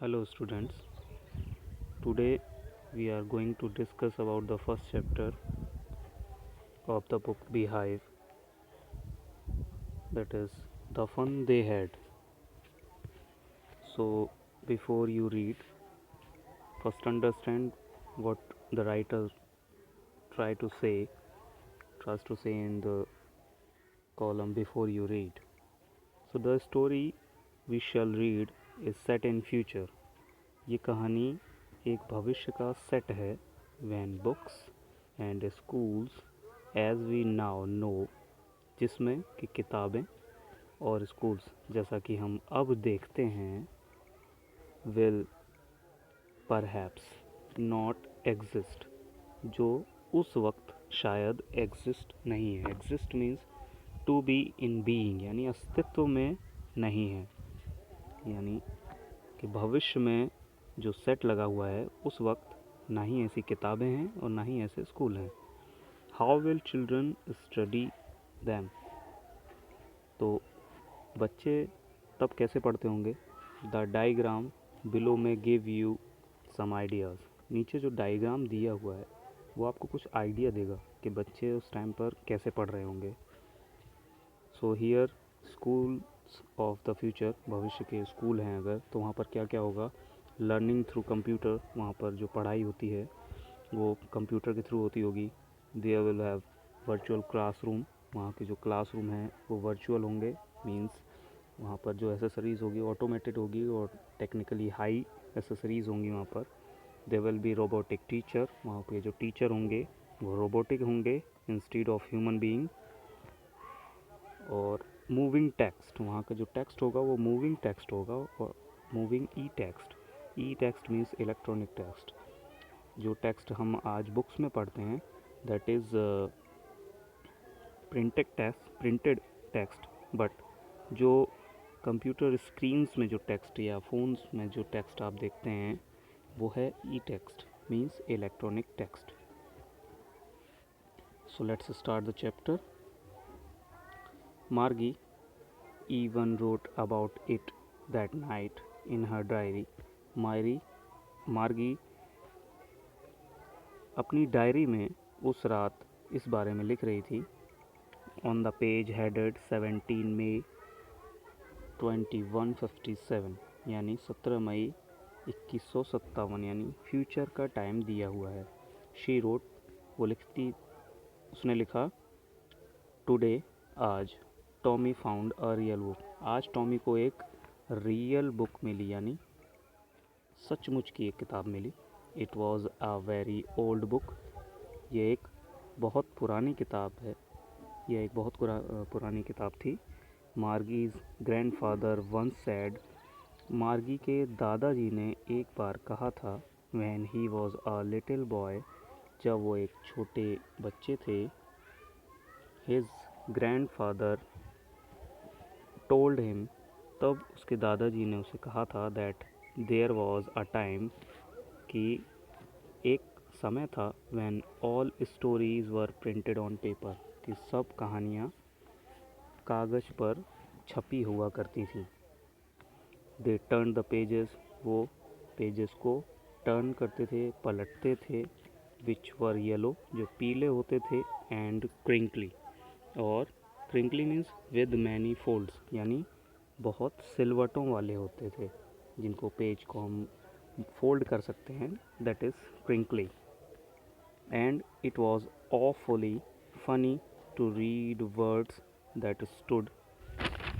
Hello students. Today we are going to discuss about the first chapter of the book Beehive, that is the fun they had. So before you read, first understand what the writer try to say tries to say in the column before you read. So the story we shall read is set in future. ये कहानी एक भविष्य का set है when books and schools as we now know, जिसमें कि किताबें और स्कूल्स जैसा कि हम अब देखते हैं will perhaps not exist, जो उस वक्त शायद exist नहीं है. Exist means to be in being, यानी अस्तित्व में नहीं है. यानी कि भविष्य में जो सेट लगा हुआ है उस वक्त ना ही ऐसी किताबें हैं और ना ही ऐसे स्कूल हैं. How will children study them, तो बच्चे तब कैसे पढ़ते होंगे. द डायग्राम बिलो में गिव यू सम आइडियाज़, नीचे जो डायग्राम दिया हुआ है वो आपको कुछ आइडिया देगा कि बच्चे उस टाइम पर कैसे पढ़ रहे होंगे. So here schools of the future, भविष्य के स्कूल हैं अगर, तो वहाँ पर क्या क्या होगा. लर्निंग थ्रू कंप्यूटर, वहाँ पर जो पढ़ाई होती है वो कंप्यूटर के थ्रू होती होगी. There will have virtual classroom, वहाँ के जो क्लासरूम हैं वो वर्चुअल होंगे. मींस वहाँ पर जो एसेसरीज़ होगी ऑटोमेटेड होगी और टेक्निकली हाई एसेसरीज़ होंगी वहाँ पर. There will be robotic teacher, वहाँ पे जो टीचर होंगे वो रोबोटिक होंगे इंस्टीड ऑफ ह्यूमन बीइंग. और मूविंग टेक्स्ट, वहाँ का जो टेक्स्ट होगा वो मूविंग टेक्स्ट होगा और मूविंग ई टेक्स्ट. ई टेक्स्ट मीन्स इलेक्ट्रॉनिक टेक्स्ट. जो टेक्स्ट हम आज बुक्स में पढ़ते हैं that is printed text, but जो कंप्यूटर स्क्रीन्स में जो टेक्स्ट या फ़ोन्स में जो टेक्स्ट आप देखते हैं वो है e text, means electronic text. So let's start the chapter. Margie even wrote about it that night in her diary. मार्गी अपनी डायरी में उस रात इस बारे में लिख रही थी. ऑन द पेज हेडेड 17 मई 2157, यानी 17 मई 2157, यानी फ्यूचर का टाइम दिया हुआ है. शी रोट, वो लिखती, उसने लिखा, टुडे, आज, Tommy found a real book, आज टॉमी को एक रियल बुक मिली, यानी सचमुच की एक किताब मिली. It was a very old book, ये एक बहुत पुरानी किताब है, यह एक बहुत पुरानी किताब थी. मार्गीज़ ग्रैंडफादर वंस सैड, मार्गी के दादाजी ने एक बार कहा था. When he was a little boy, जब वो एक छोटे बच्चे थे. हिज ग्रैंडफादर टोल्ड हिम, तब उसके दादाजी ने उसे कहा था. That there was a time, कि एक समय था. When all stories were printed on paper, कि सब कहानियाँ कागज़ पर छपी हुआ करती थी. दे टर्न द पेजेस, वो पेजेस को टर्न करते थे, पलटते थे. विच वर येलो, जो पीले होते थे. एंड क्रिंकली, और crinkly means with many folds, यानी बहुत सिलवटों वाले होते थे जिनको पेज को हम फोल्ड कर सकते हैं. That is crinkly. And it was awfully funny to read words that stood,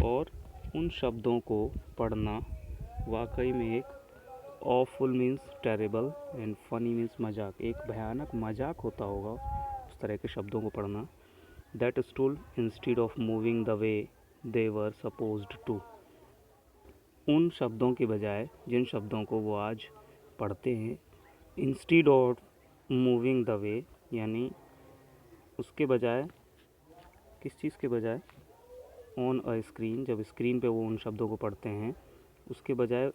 और उन शब्दों को पढ़ना वाकई में एक awful means terrible and funny means मजाक, एक भयानक मजाक होता होगा उस तरह के शब्दों को पढ़ना. That stood instead of moving the way they were supposed to, उन शब्दों के बजाय जिन शब्दों को वो आज पढ़ते हैं. इंस्टीड ऑफ मूविंग द वे, यानी उसके बजाय, किस चीज़ के बजाय, ऑन अ स्क्रीन, जब स्क्रीन पे वो उन शब्दों को पढ़ते हैं उसके बजाय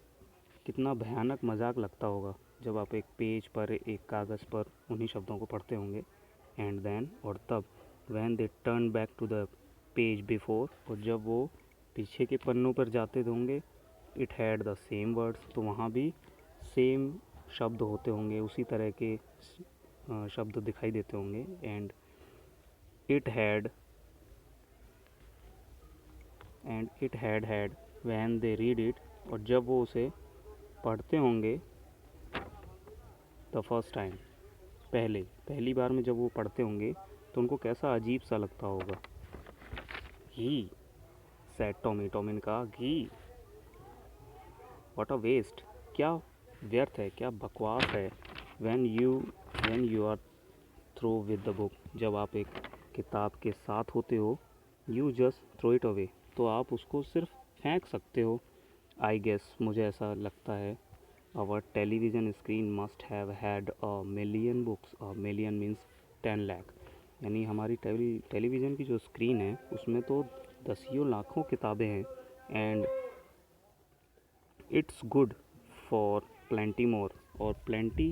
कितना भयानक मजाक लगता होगा जब आप एक पेज पर, एक कागज़ पर उन्हीं शब्दों को पढ़ते होंगे. एंड देन, और तब, when they turn back to the page before, और जब वो पीछे के पन्नों पर जाते होंगे it had the same words, तो वहाँ भी सेम शब्द होते होंगे, उसी तरह के शब्द दिखाई देते होंगे. And it had had when they read it, और जब वो उसे पढ़ते होंगे द फर्स्ट टाइम, पहली बार में जब वो पढ़ते होंगे तो उनको कैसा अजीब सा लगता होगा. ही सेड टॉमी, टॉमी ने कहा घी. व्हाट अ वेस्ट, क्या व्यर्थ है, क्या बकवास है. When you are through with the book, जब आप एक किताब के साथ होते हो, you just throw it away, तो आप उसको सिर्फ फेंक सकते हो. आई गेस, मुझे ऐसा लगता है, our television screen must have had a million books. A million means 10 lakh, यानी हमारी टेलीविज़न की जो स्क्रीन है उसमें तो दसियों लाखों किताबें हैं. And it's good for plenty more, और plenty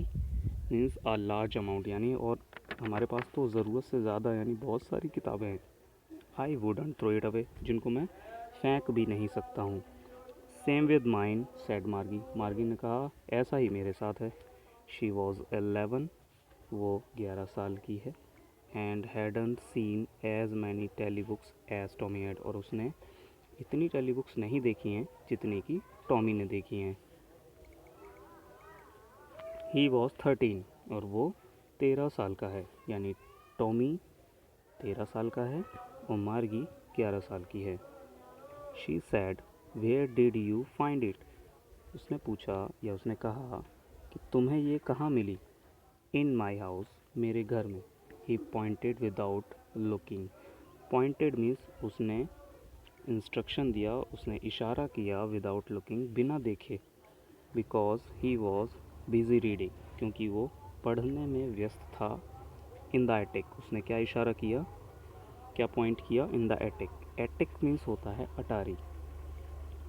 means a large amount, यानी और हमारे पास तो ज़रूरत से ज़्यादा यानी बहुत सारी किताबें हैं. I wouldn't throw it away, जिनको मैं फेंक भी नहीं सकता हूँ. सेम विद माइन सेड मार्गी, मार्गी ने कहा ऐसा ही मेरे साथ है. शी वॉज 11, वो 11 साल की है. And hadn't seen as many telebooks as Tommy had, और उसने इतनी टेली बुक्स नहीं देखी हैं जितनी कि टॉमी ने देखी हैं. ही वॉज 13, और वो 13 साल का है, यानी टॉमी 13 साल का है और मार्गी 11 साल की है. She said where did you find it, उसने पूछा या उसने कहा कि तुम्हें ये कहाँ मिली. इन माई हाउस, मेरे घर में. He pointed without looking, pointed means उसने इंस्ट्रक्शन दिया, उसने इशारा किया, विदाउट लुकिंग बिना देखे. Because he was busy reading, क्योंकि वो पढ़ने में व्यस्त था. इन द एटिक, उसने क्या इशारा किया, क्या पॉइंट किया, in the attic. Attic means होता है अटारी.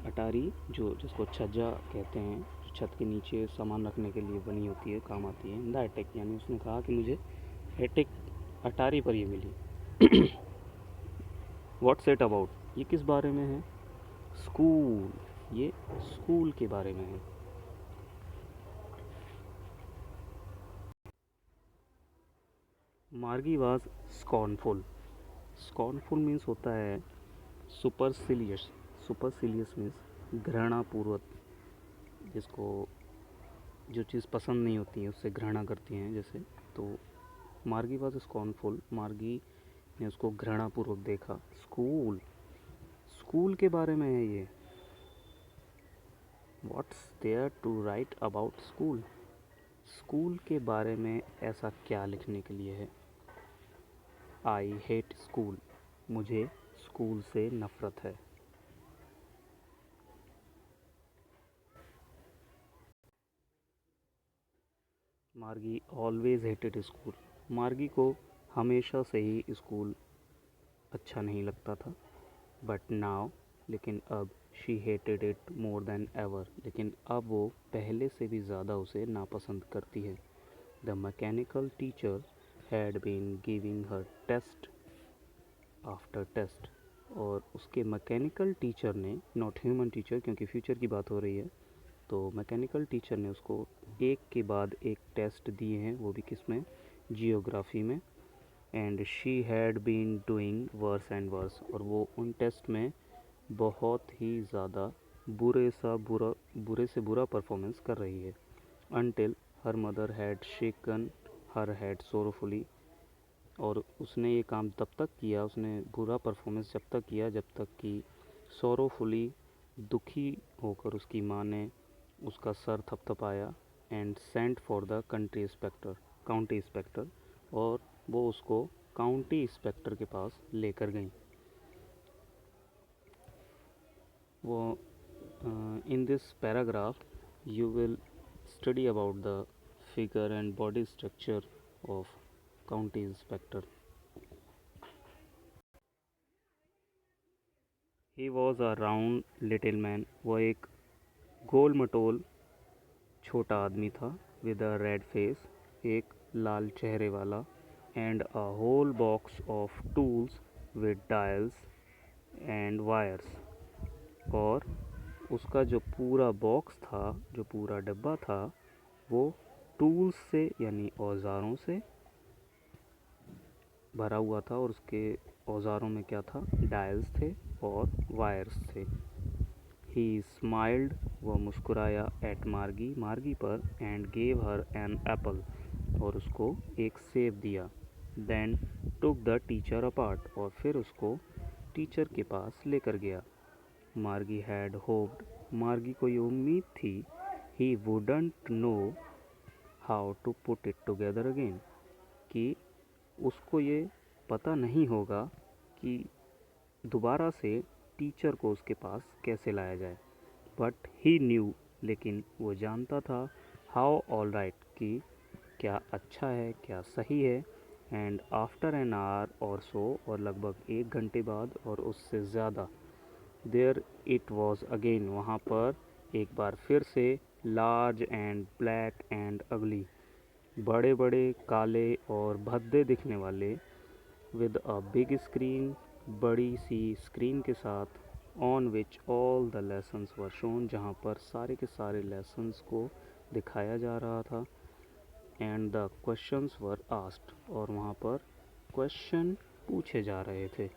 अटारी जो जिसको छज्जा कहते हैं, जो छत के नीचे सामान रखने के लिए बनी होती है, काम आती है. इन द एटिक, यानी उसने कहा कि मुझे एटिक अटारी पर ये मिली. व्हाट्स इट अबाउट, ये किस बारे में है. स्कूल, ये स्कूल के बारे में है. मार्गी वाज स्कॉर्नफुल. स्कॉर्नफुल मीन्स होता है सुपरसिलियस. सुपरसिलियस मीन्स घृणापूर्वक, जिसको जो चीज़ पसंद नहीं होती है उससे घृणा करती हैं जैसे. तो मार्गी वाज स्कॉर्नफुल, मार्गी ने उसको घृणापूर्वक देखा. स्कूल, स्कूल के बारे में है ये. What's there to write about school, school के बारे में ऐसा क्या लिखने के लिए है. आई हेट स्कूल, मुझे स्कूल से नफ़रत है. मार्गी ऑलवेज हेटेड स्कूल, मार्गी को हमेशा से ही स्कूल अच्छा नहीं लगता था. बट नाउ, लेकिन अब, she hated it more than ever, लेकिन अब वो पहले से भी ज़्यादा उसे नापसंद करती है. The mechanical teacher had been giving her test after test, और उसके मैकेनिकल टीचर ने, नॉट ह्यूमन टीचर क्योंकि फ्यूचर की बात हो रही है, तो मैकेनिकल टीचर ने उसको एक के बाद एक टेस्ट दिए हैं, वो भी किस में, जियोग्राफी में. And she had been doing worse and worse, और वो उन टेस्ट में बहुत ही ज़्यादा बुरे से बुरा परफॉर्मेंस कर रही है. Until her mother had shaken her head sorrowfully, और उसने ये काम तब तक किया, उसने बुरा परफॉर्मेंस जब तक किया जब तक कि सोरोफुली, दुखी होकर उसकी माँ ने उसका सर थपथपाया. And sent for the county inspector, और वो उसको काउंटी इंस्पेक्टर के पास लेकर गई. वो in this paragraph you will study about the figure and body structure of county inspector. He was a round little man, वो एक गोल मटोल छोटा आदमी था. विद अ रेड फेस, एक लाल चेहरे वाला. And a whole box of tools with dials and wires, और उसका जो पूरा बॉक्स था, जो पूरा डब्बा था, वो टूल्स से यानी औज़ारों से भरा हुआ था। और उसके औज़ारों में क्या था? डायल्स थे और वायर्स थे। ही स्माइल्ड, वह मुस्कुराया, एट मार्गी, मार्गी पर, and gave her an apple, और उसको एक सेब दिया। Then took the teacher apart, और फिर उसको टीचर के पास लेकर गया। मार्गी हैड होप्ड, मार्गी को ये उम्मीद थी, he wouldn't know how to put it together again, कि उसको ये पता नहीं होगा कि दोबारा से टीचर को उसके पास कैसे लाया जाए। बट ही न्यू, लेकिन वो जानता था, हाउ ऑल राइट, कि क्या अच्छा है, क्या सही है। एंड आफ्टर एन आवर और सो, और लगभग 1 घंटे बाद और उससे ज़्यादा, देयर इट वॉज अगेन, वहाँ पर एक बार फिर से, लार्ज एंड ब्लैक एंड अगली, बड़े बड़े काले और भद्दे दिखने वाले, विद अ बिग स्क्रीन, बड़ी सी स्क्रीन के साथ, on which all the lessons were shown, जहाँ पर सारे के सारे लेसन्स को दिखाया जा रहा था। And the questions were asked, और वहाँ पर क्वेश्चन पूछे जा रहे थे।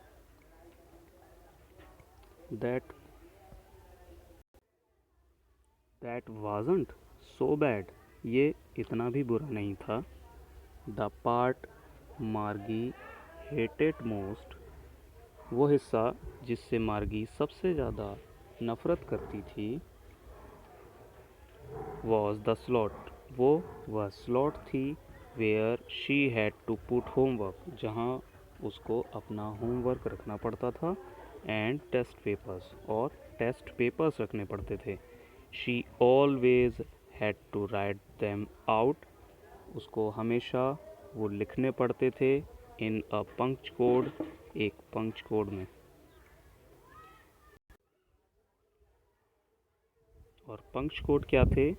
दैट वाजंट सो बैड, ये इतना भी बुरा नहीं था। The part Margie hated most, वो हिस्सा जिससे मार्गी सबसे ज़्यादा नफ़रत करती थी, वॉज द स्लॉट, वह स्लॉट थी, where she had to put homework, जहाँ उसको अपना होमवर्क रखना पड़ता था, एंड टेस्ट पेपर्स, और टेस्ट पेपर्स रखने पड़ते थे। She always had to write them out, उसको हमेशा वो लिखने पड़ते थे, इन अ पंक्च कोड, एक पंक्च कोड में। और पंक्च कोड क्या थे?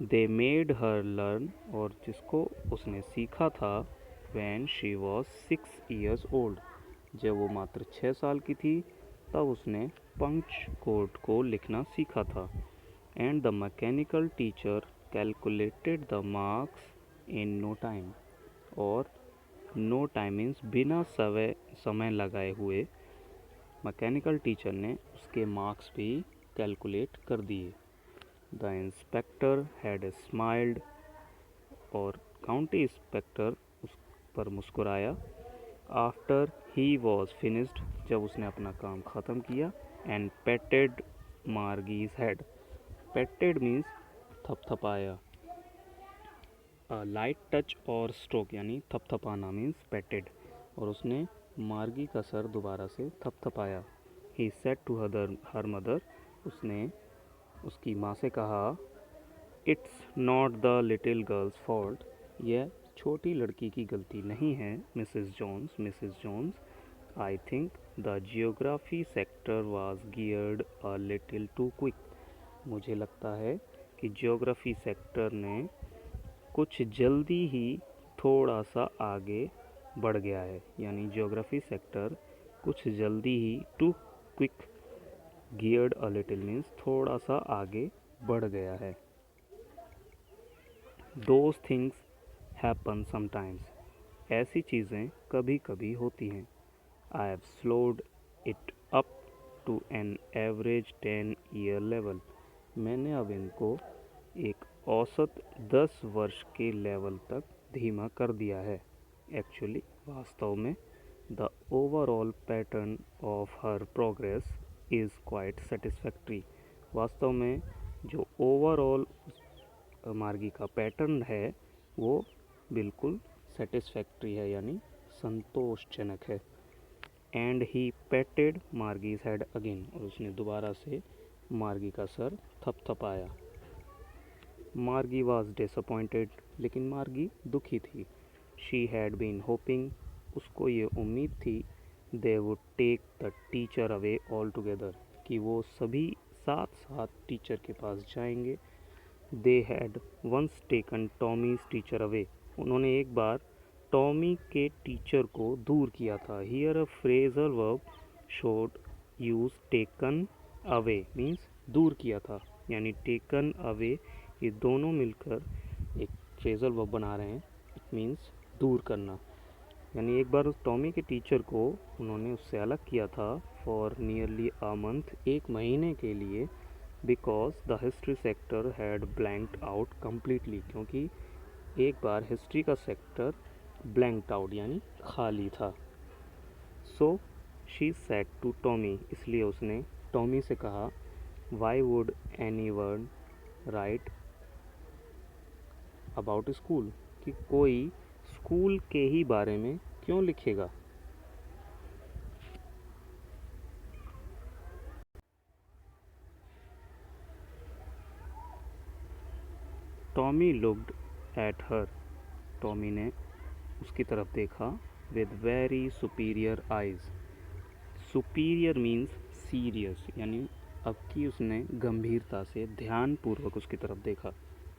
दे मेड हर लर्न, और जिसको उसने सीखा था, when she was 6 years old, जब वो मात्र 6 साल की थी, तब उसने पंक्च कोड को लिखना सीखा था। And the mechanical teacher calculated the marks in no time, और नो टाइम मीन्स बिना समय लगाए हुए मैकेनिकल टीचर ने उसके मार्क्स भी कैलकुलेट कर दिए। द इंस्पेक्टर हैड स्माइल्ड, और काउंटी इंस्पेक्टर उस पर मुस्कुराया। आफ्टर ही वॉज फिनिश्ड, जब उसने अपना काम ख़त्म किया। And patted Margie's head, patted means थपथपाया, लाइट टच और स्ट्रोक यानी थपथपाना मीन्स पेटेड, और उसने मार्गी का सर दोबारा से थपथपाया। He said to her mother, उसने उसकी माँ से कहा, it's not the little girl's fault, यह छोटी लड़की की गलती नहीं है, Mrs Jones. I think the geography sector was geared a little too quick, मुझे लगता है कि जियोग्राफी सेक्टर ने कुछ जल्दी ही थोड़ा सा आगे बढ़ गया है, यानी जियोग्राफी सेक्टर कुछ जल्दी ही, too quick, geared a little means थोड़ा सा आगे बढ़ गया है। दोज थिंग्स हैपन समटाइम्स, ऐसी चीज़ें कभी कभी होती हैं। I have slowed it up to an average 10 year level, मैंने अब इनको एक औसत 10 वर्ष के लेवल तक धीमा कर दिया है। एक्चुअली, वास्तव में, the overall pattern of her progress is quite satisfactory, वास्तव में जो ओवरऑल मार्गी का पैटर्न है वो बिल्कुल सेटिस्फैक्ट्री है, यानी संतोषजनक है। And he पेटेड Margie's head again, और उसने दोबारा से मार्गी का सर थपथपाया। मार्गी वॉज डिसअपॉइंटेड, लेकिन मार्गी दुखी थी। शी हैड बीन होपिंग, उसको ये उम्मीद थी, they would take the teacher away altogether, कि वो सभी साथ साथ टीचर के पास जाएंगे। They had once taken Tommy's teacher away, उन्होंने एक बार टॉमी के टीचर को दूर किया था। Here a phrasal verb showed use taken away means दूर किया था, यानी टेकन अवे, ये दोनों मिलकर एक फ्रेजल वर्ब बना रहे हैं। इट मीन्स दूर करना। यानी एक बार उस टॉमी के टीचर को उन्होंने उससे अलग किया था फॉर नियरली अ मंथ, एक महीने के लिए, because the history sector had blanked out completely, क्योंकि एक बार हिस्ट्री का सेक्टर ब्लैंक्ड आउट यानी खाली था। So she said to Tommy, इसलिए उसने टॉमी से कहा, why would anyone write about school, कि कोई स्कूल के ही बारे में क्यों लिखेगा। Tommy looked at her, Tommy ने उसकी तरफ देखा, with very superior eyes. Superior means serious, यानी अब की उसने गंभीरता से ध्यानपूर्वक उसकी तरफ देखा।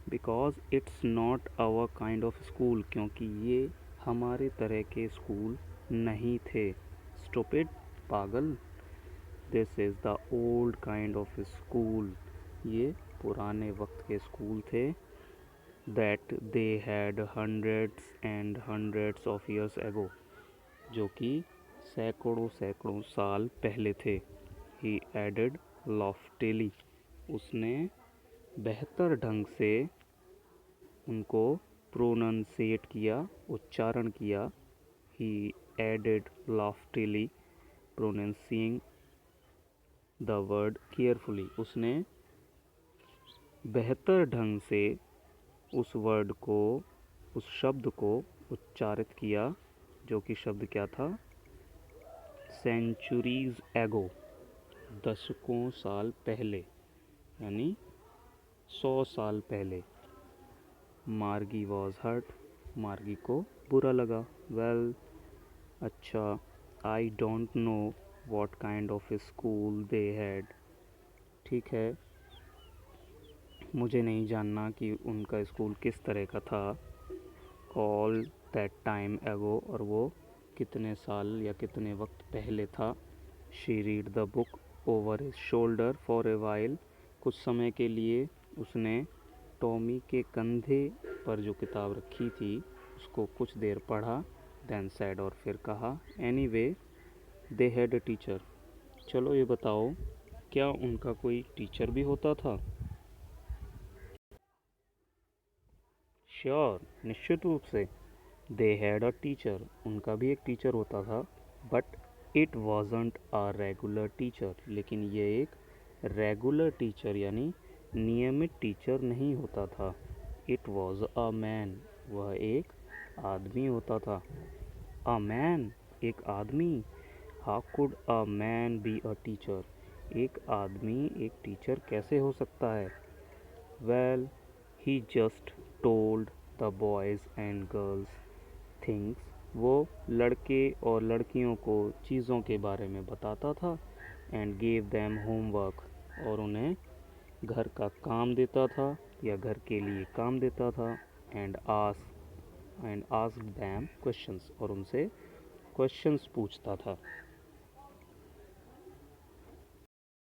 Because it's not our kind of school, क्योंकि ये हमारे तरह के स्कूल नहीं थे। स्टूपिड, पागल। This is the old kind of school, ये पुराने वक्त के स्कूल थे। That they had hundreds and hundreds of years ago, जो कि सैकड़ों सैकड़ों साल पहले थे। ही एडेड लॉफ्टिली, उसने बेहतर ढंग से उनको प्रोनंसिएट किया, उच्चारण किया। ही एडेड लॉफ्टिली प्रोनंसिंग द वर्ड केयरफुली, उसने बेहतर ढंग से उस वर्ड को, उस शब्द को उच्चारित किया, जो कि शब्द क्या था, सेंचुरीज एगो, दशकों साल पहले, यानी 100 साल पहले। मार्गी वॉज हर्ट, मार्गी को बुरा लगा। वेल, अच्छा, I don't know what kind of school they had, ठीक है, मुझे नहीं जानना कि उनका स्कूल किस तरह का था। ऑल दैट टाइम एगो, और वो कितने साल या कितने वक्त पहले था। She read the book over his shoulder for a while, कुछ समय के लिए उसने टॉमी के कंधे पर जो किताब रखी थी उसको कुछ देर पढ़ा। देन सैड, और फिर कहा, any way they had a teacher, चलो ये बताओ, क्या उनका कोई टीचर भी होता था। श्योर, निश्चित रूप से। दे हैड अ टीचर, उनका भी एक टीचर होता था। But it wasn't a regular teacher, लेकिन ये एक रेगुलर टीचर यानी नियमित टीचर नहीं होता था। इट वॉज अ मैन, वह एक आदमी होता था। अ मैन, एक आदमी। How could a man be a teacher, एक आदमी एक टीचर कैसे हो सकता है। Well, he just told the boys and girls things, वो लड़के और लड़कियों को चीज़ों के बारे में बताता था। एंड गेव देम होमवर्क, और उन्हें घर का काम देता था या घर के लिए काम देता था। एंड आस्क्ड देम क्वेश्चंस, और उनसे क्वेश्चंस पूछता था।